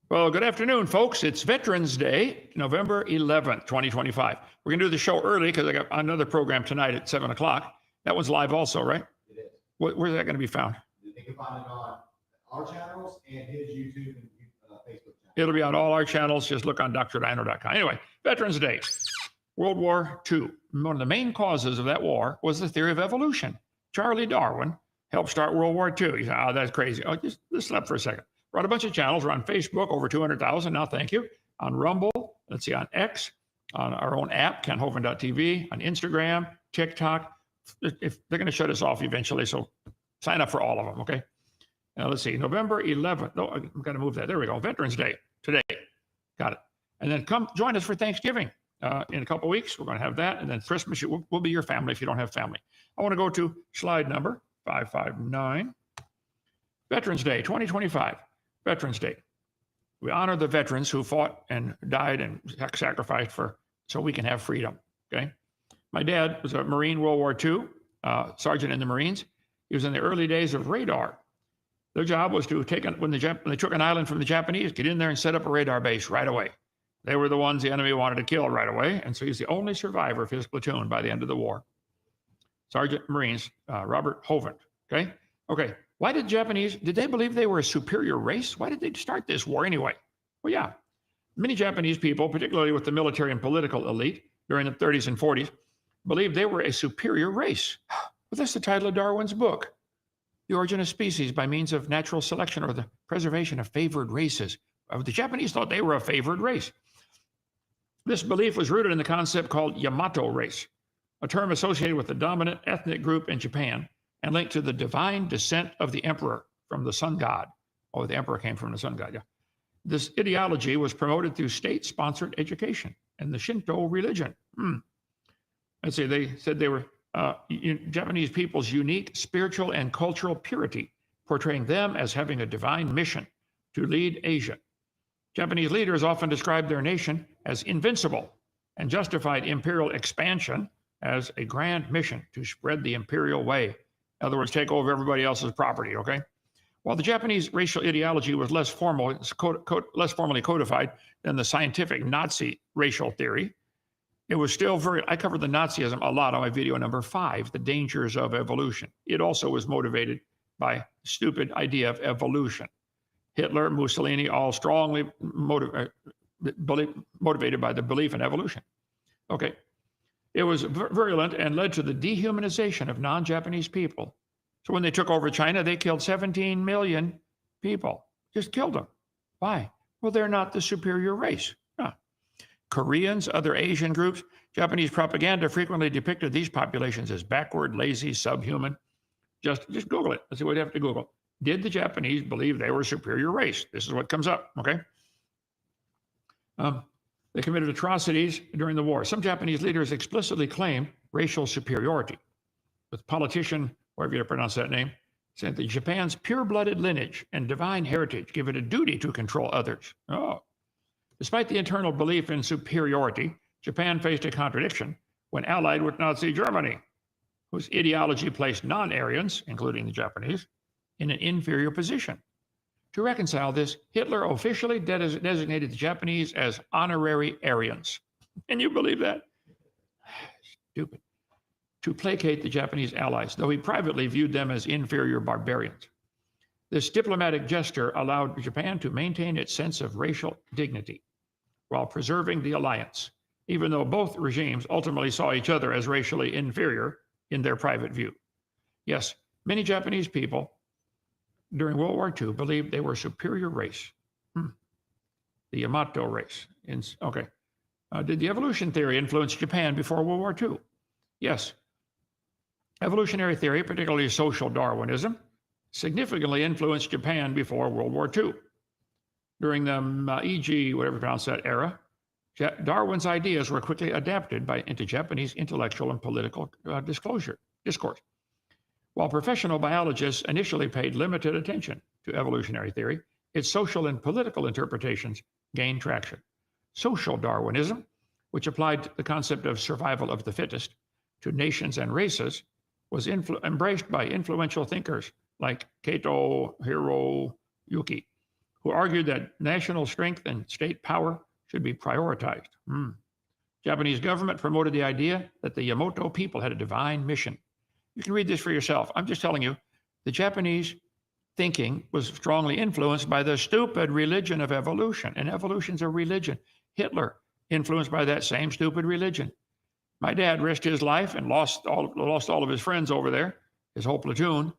Well, good afternoon, folks. It's Veterans Day, November 11th, 2025. We're going to do the show early because I got another program tonight at 7 o'clock. That one's live also, right? It is. Where's that going to be found? You can find it on our channels and his YouTube and Facebook channel. It'll be on all our channels. Just look on drdino.com. Anyway, Veterans Day, World War II. One of the main causes of that war was the theory of evolution. Charlie Darwin helped start World War II. You say, oh, that's crazy. Oh, just slept for a second. Brought a bunch of channels. We're on Facebook, over 200,000 now, thank you. On Rumble, let's see, on X, on our own app, kenhoven.tv, on Instagram, TikTok. If they're going to shut us off eventually, so sign up for all of them, okay? Now, let's see, November 11th. No, I'm going to move that. There we go. Veterans Day today. Got it. And then come join us for Thanksgiving in a couple of weeks. We're going to have that. And then Christmas, we'll be your family if you don't have family. I want to go to slide number 559. Veterans Day 2025. Veterans Day. We honor the veterans who fought and died and sacrificed so we can have freedom. Okay. My dad was a Marine, World War II, sergeant in the Marines. He was in the early days of radar. Their job was to when they took an island from the Japanese, get in there and set up a radar base right away. They were the ones the enemy wanted to kill right away. And so he's the only survivor of his platoon by the end of the war. Sergeant Marines, Robert Hovind. Okay. Okay. Why did they believe they were a superior race? Why did they start this war anyway? Well, yeah, many Japanese people, particularly with the military and political elite during the 30s and 40s, believed they were a superior race. Well, that's the title of Darwin's book, The Origin of Species by Means of Natural Selection or the Preservation of Favored Races. The Japanese thought they were a favored race. This belief was rooted in the concept called Yamato race, a term associated with the dominant ethnic group in Japan, and linked to the divine descent of the emperor from the sun god. Oh, the emperor came from the sun god, yeah. This ideology was promoted through state-sponsored education and the Shinto religion. Let's see, they said they were Japanese people's unique spiritual and cultural purity, portraying them as having a divine mission to lead Asia. Japanese leaders often described their nation as invincible and justified imperial expansion as a grand mission to spread the imperial way. In other words, take over everybody else's property, okay? While the Japanese racial ideology was less formally codified than the scientific Nazi racial theory, it was still I covered the Nazism a lot on my video number 5, The Dangers of Evolution. It also was motivated by the stupid idea of evolution. Hitler, Mussolini, all strongly motivated by the belief in evolution. Okay. It was virulent and led to the dehumanization of non-Japanese people. So when they took over China, they killed 17 million people. Just killed them. Why? Well, they're not the superior race. Huh. Koreans, other Asian groups, Japanese propaganda frequently depicted these populations as backward, lazy, subhuman. Just Google it. Let's see what you have to Google. Did the Japanese believe they were a superior race? This is what comes up, okay? They committed atrocities during the war. Some Japanese leaders explicitly claimed racial superiority. The politician, whatever you pronounce that name, said that Japan's pure-blooded lineage and divine heritage give it a duty to control others. Oh. Despite the internal belief in superiority, Japan faced a contradiction when allied with Nazi Germany, whose ideology placed non-Aryans, including the Japanese, in an inferior position. To reconcile this, Hitler officially designated the Japanese as honorary Aryans. Can you believe that? Stupid. To placate the Japanese allies, though he privately viewed them as inferior barbarians. This diplomatic gesture allowed Japan to maintain its sense of racial dignity while preserving the alliance, even though both regimes ultimately saw each other as racially inferior in their private view. Yes, many Japanese people during World War II believed they were a superior race. The Yamato race. Okay. Did the evolution theory influence Japan before World War II? Yes. Evolutionary theory, particularly social Darwinism, significantly influenced Japan before World War II. During the Meiji, whatever you pronounce that era, Darwin's ideas were quickly adapted into Japanese intellectual and political discourse. While professional biologists initially paid limited attention to evolutionary theory, its social and political interpretations gained traction. Social Darwinism, which applied the concept of survival of the fittest to nations and races, was embraced by influential thinkers like Kato Hiroyuki, who who argued that national strength and state power should be prioritized. Japanese government promoted the idea that the Yamato people had a divine mission. You can read this for yourself. I'm just telling you, the Japanese thinking was strongly influenced by the stupid religion of evolution, and evolution's a religion. Hitler influenced by that same stupid religion. My dad risked his life and lost all of his friends over there, his whole platoon,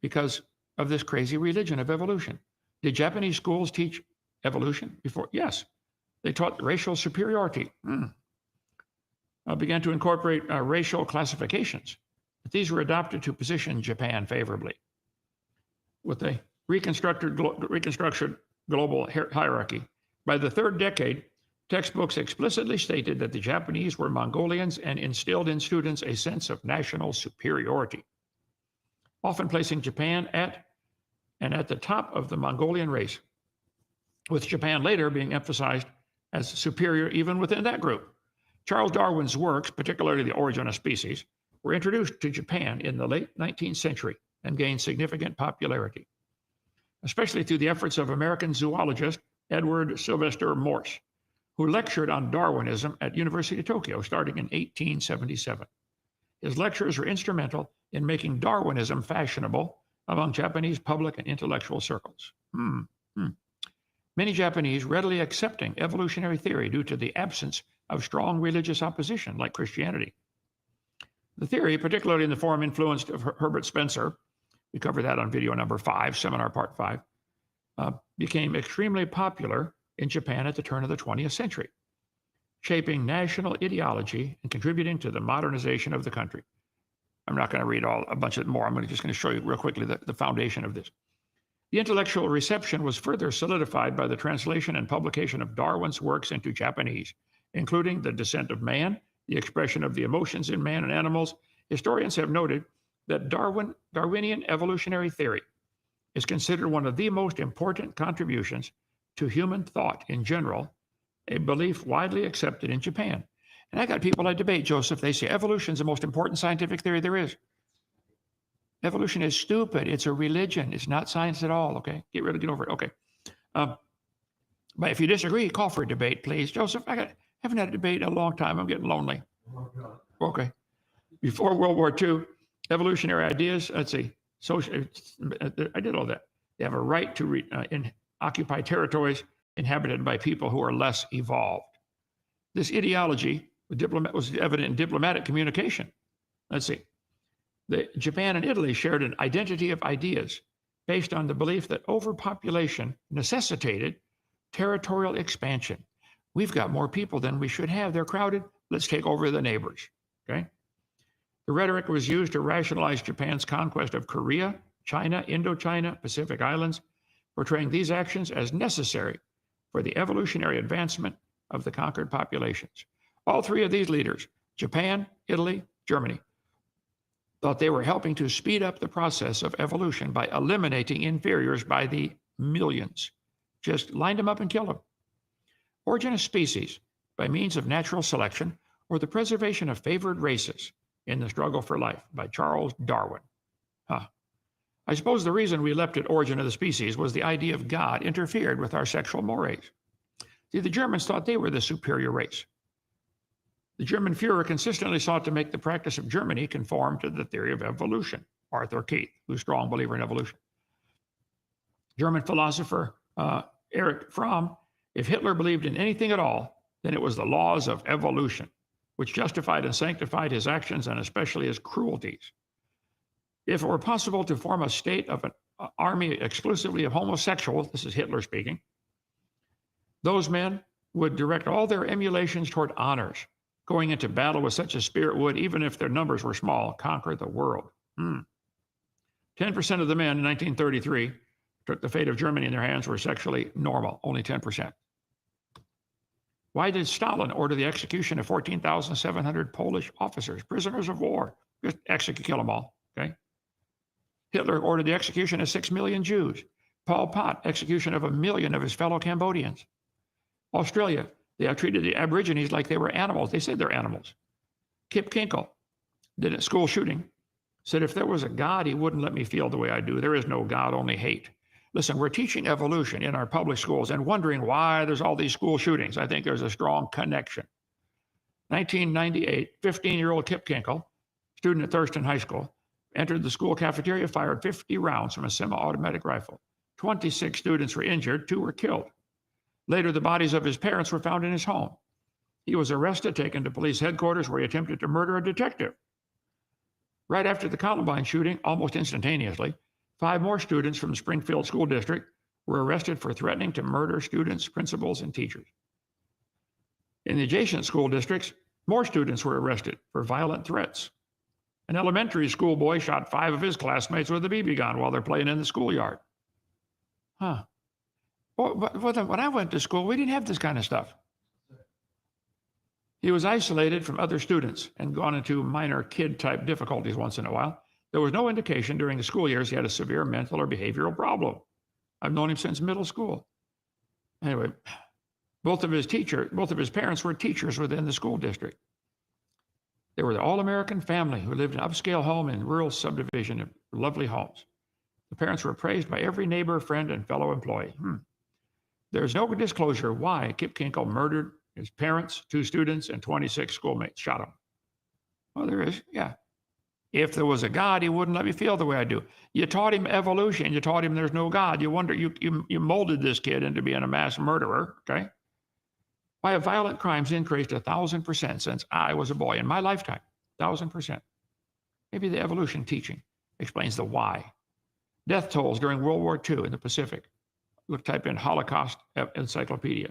because of this crazy religion of evolution. Did Japanese schools teach evolution before? Yes. They taught racial superiority. Began to incorporate racial classifications. But these were adopted to position Japan favorably. With a reconstructed global hierarchy, by the third decade, textbooks explicitly stated that the Japanese were Mongolians and instilled in students a sense of national superiority, often placing Japan at the top of the Mongolian race, with Japan later being emphasized as superior even within that group. Charles Darwin's works, particularly The Origin of Species, were introduced to Japan in the late 19th century and gained significant popularity, especially through the efforts of American zoologist Edward Sylvester Morse, who lectured on Darwinism at University of Tokyo starting in 1877. His lectures were instrumental in making Darwinism fashionable among Japanese public and intellectual circles. Many Japanese readily accepting evolutionary theory due to the absence of strong religious opposition like Christianity. The theory, particularly in the form influenced of Herbert Spencer, we covered that on video number 5, seminar part 5, became extremely popular in Japan at the turn of the 20th century, shaping national ideology and contributing to the modernization of the country. I'm not going to read a bunch of more. I'm just going to show you real quickly the foundation of this. The intellectual reception was further solidified by the translation and publication of Darwin's works into Japanese, including The Descent of Man, The Expression of the Emotions in Man and Animals. Historians have noted that Darwinian evolutionary theory is considered one of the most important contributions to human thought in general, a belief widely accepted in Japan. And I got people I debate, Joseph, they say evolution is the most important scientific theory there is. Evolution is stupid. It's a religion. It's not science at all, okay? Get over it, okay. But if you disagree, call for a debate, please. Joseph, haven't had a debate in a long time. I'm getting lonely. Okay. Before World War II, evolutionary ideas, let's see, I did all that. They have a right to occupy territories inhabited by people who are less evolved. This ideology was evident in diplomatic communication. Let's see. Japan and Italy shared an identity of ideas based on the belief that overpopulation necessitated territorial expansion. We've got more people than we should have. They're crowded. Let's take over the neighbors. Okay. The rhetoric was used to rationalize Japan's conquest of Korea, China, Indochina, Pacific Islands, portraying these actions as necessary for the evolutionary advancement of the conquered populations. All three of these leaders, Japan, Italy, Germany, thought they were helping to speed up the process of evolution by eliminating inferiors by the millions. Just lined them up and killed them. Origin of Species, by means of natural selection, or the preservation of favored races in the struggle for life, by Charles Darwin. I suppose the reason we leapt at Origin of the Species was the idea of God interfered with our sexual mores. See, the Germans thought they were the superior race. The German Führer consistently sought to make the practice of Germany conform to the theory of evolution. Arthur Keith, who's a strong believer in evolution. German philosopher Erich Fromm, if Hitler believed in anything at all, then it was the laws of evolution, which justified and sanctified his actions and especially his cruelties. If it were possible to form a state of an army exclusively of homosexuals, this is Hitler speaking, those men would direct all their emulations toward honors. Going into battle with such a spirit would, even if their numbers were small, conquer the world. 10% of the men in 1933 took the fate of Germany in their hands were sexually normal, only 10%. Why did Stalin order the execution of 14,700 Polish officers, prisoners of war? Just kill them all, okay? Hitler ordered the execution of 6 million Jews. Pol Pot, execution of 1 million of his fellow Cambodians. Australia, they have treated the Aborigines like they were animals. They said they're animals. Kip Kinkle did a school shooting, said if there was a God, he wouldn't let me feel the way I do. There is no God, only hate. Listen, we're teaching evolution in our public schools and wondering why there's all these school shootings. I think there's a strong connection. 1998, 15-year-old Kip Kinkle, student at Thurston High School, entered the school cafeteria, fired 50 rounds from a semi-automatic rifle. 26 students were injured, 2 were killed. Later, the bodies of his parents were found in his home. He was arrested, taken to police headquarters where he attempted to murder a detective. Right after the Columbine shooting, almost instantaneously, 5 more students from the Springfield School District were arrested for threatening to murder students, principals, and teachers. In the adjacent school districts, more students were arrested for violent threats. An elementary school boy shot 5 of his classmates with a BB gun while they're playing in the schoolyard. Huh. Well, when I went to school, we didn't have this kind of stuff. He was isolated from other students and gone into minor kid-type difficulties once in a while. There was no indication during the school years he had a severe mental or behavioral problem. I've known him since middle school. Anyway, both of his parents were teachers within the school district. They were the all-American family who lived in an upscale home in rural subdivision of lovely homes. The parents were praised by every neighbor, friend, and fellow employee. There's no disclosure why Kip Kinkle murdered his parents, 2 students, and 26 schoolmates, shot him. Well, there is, yeah. If there was a God, he wouldn't let me feel the way I do. You taught him evolution. You taught him there's no God. You wonder, you molded this kid into being a mass murderer, okay? Why have violent crimes increased 1,000% since I was a boy in my lifetime? 1,000%. Maybe the evolution teaching explains the why. Death tolls during World War II in the Pacific. Type in Holocaust Encyclopedia.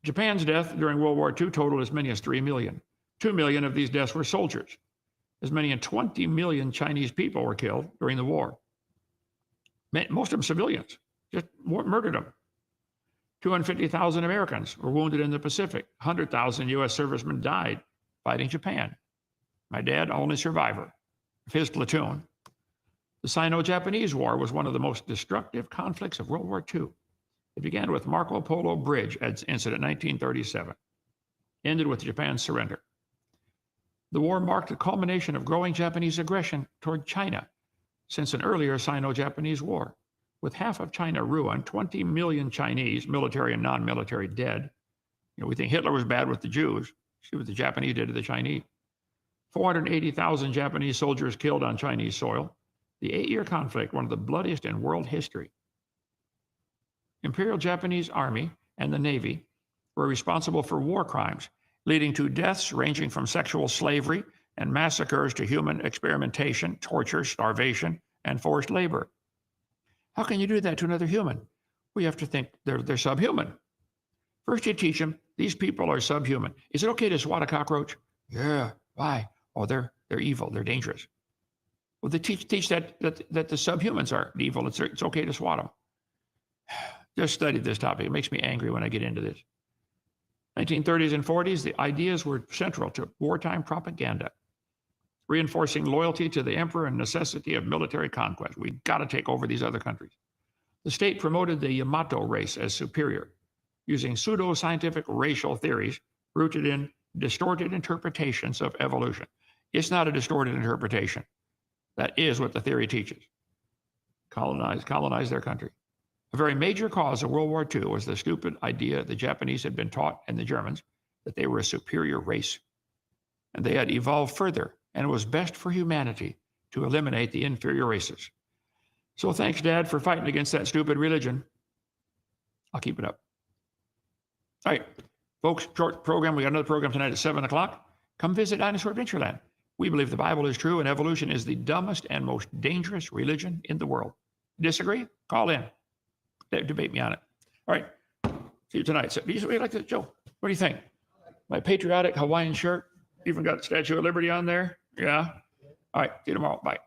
Japan's death during World War II totaled as many as 3 million. 2 million of these deaths were soldiers. As many as 20 million Chinese people were killed during the war. Most of them civilians, just murdered them. 250,000 Americans were wounded in the Pacific. 100,000 U.S. servicemen died fighting Japan. My dad, only survivor of his platoon. The Sino-Japanese War was one of the most destructive conflicts of World War II. It began with Marco Polo Bridge incident in 1937, ended with Japan's surrender. The war marked the culmination of growing Japanese aggression toward China since an earlier Sino-Japanese war. With half of China ruined, 20 million Chinese, military and non-military, dead. We think Hitler was bad with the Jews. See what the Japanese did to the Chinese. 480,000 Japanese soldiers killed on Chinese soil. The 8-year conflict, one of the bloodiest in world history. Imperial Japanese Army and the Navy were responsible for war crimes, leading to deaths ranging from sexual slavery and massacres to human experimentation, torture, starvation, and forced labor. How can you do that to another human? We have to think they're subhuman. First you teach them, these people are subhuman. Is it okay to swat a cockroach? Yeah, why? Oh, they're evil, they're dangerous. Well, they teach that the subhumans are evil, it's okay to swat them. Just studied this topic, it makes me angry when I get into this. 1930s and 40s, the ideas were central to wartime propaganda, reinforcing loyalty to the emperor and necessity of military conquest. We've got to take over these other countries. The state promoted the Yamato race as superior, using pseudo-scientific racial theories rooted in distorted interpretations of evolution. It's not a distorted interpretation. That is what the theory teaches. Colonize their country. A very major cause of World War II was the stupid idea the Japanese had been taught and the Germans that they were a superior race. And they had evolved further, and it was best for humanity to eliminate the inferior races. So thanks, Dad, for fighting against that stupid religion. I'll keep it up. All right, folks, short program. We got another program tonight at 7 o'clock. Come visit Dinosaur Adventureland. We believe the Bible is true and evolution is the dumbest and most dangerous religion in the world. Disagree? Call in. Debate me on it. All right. See you tonight. So, do you like that, Joe? What do you think? My patriotic Hawaiian shirt. Even got Statue of Liberty on there. Yeah. All right. See you tomorrow. Bye.